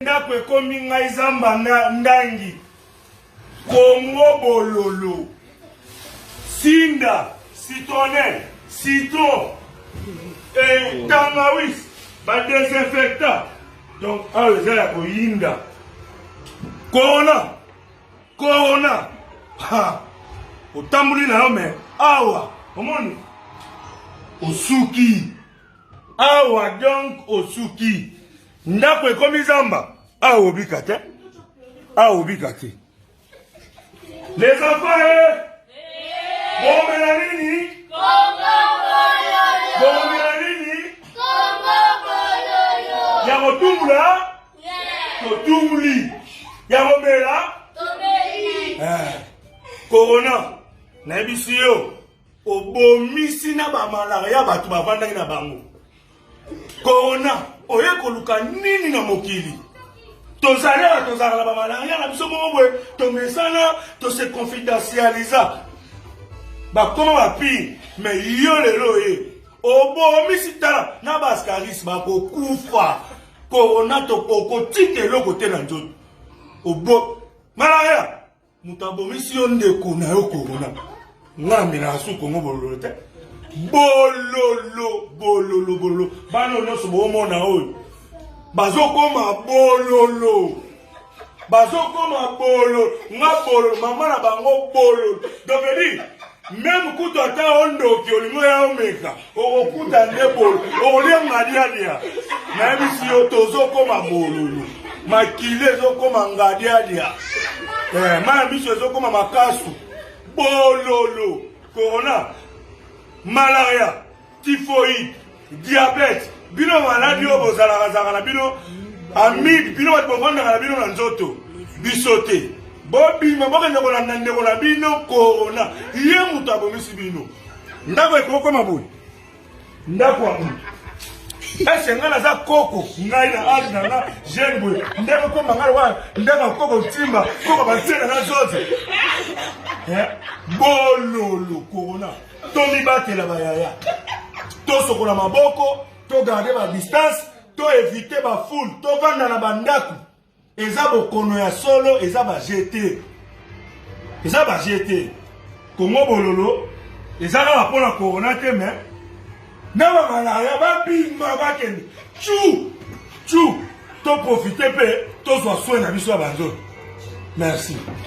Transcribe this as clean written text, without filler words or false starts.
Ndako ekomi ngai zamba ndangi Kongo bololo Sinda citronelle citron et tangawizi ba désinfectant donc aza ya koyinda corona ha otambuli na yo me awa omoni osuki awa donc osuki ndako ekomi zamba aobika te les enfants bomela nini ya kotumbula totumbuli ya komela corona nayebisi yo obomisi na bamalaria bato bavandaki na bango corona oye koluka nini na mokili tozalaka na bamalaria na biso moko boye tomesana tose confidentializa bakoma bapire me yo lelo ye obomisi tala na baskaris bakokufa corona tokotika eloko te na nzoto obo malaria moto abomisi yo ndeko na yo corona ngambi na asu kongo bololo te bololo bano nyonso bomona oyo bazokoma bololo nga bololo mama na bango bololo donc edi même kutu ata ondoki olimo ya omeka okokuta nde bololo okolia ngadiadia nayebisi yo tozokoma bololo makile ezokoma ngadiadia mana biso ezokoma makasu bololo corona malaria typhoïde diabète bino maladi oyo bozalaka na bino amide bino bato bovandaka na bino na nzoto biso te bobima bokende kolanda ndeko na bino corona ye moto abomisi bino ndako ekokoma boye ndako ya moto ese ngai naza koko ngai na age na nga jeune boye ndeko koma ngai wana ndeko koko timba koko batiena na zoze bololo corona tomibatela bayaya tosokola maboko togarde ba distance to éviter ba foule tovanda na bandako eza bokono ya solo eza ba GT Kongo bololo eza na bapona corona te me na bamalaria babima bakende chu to profite pe tozwa soin na biso ya banzolo merci.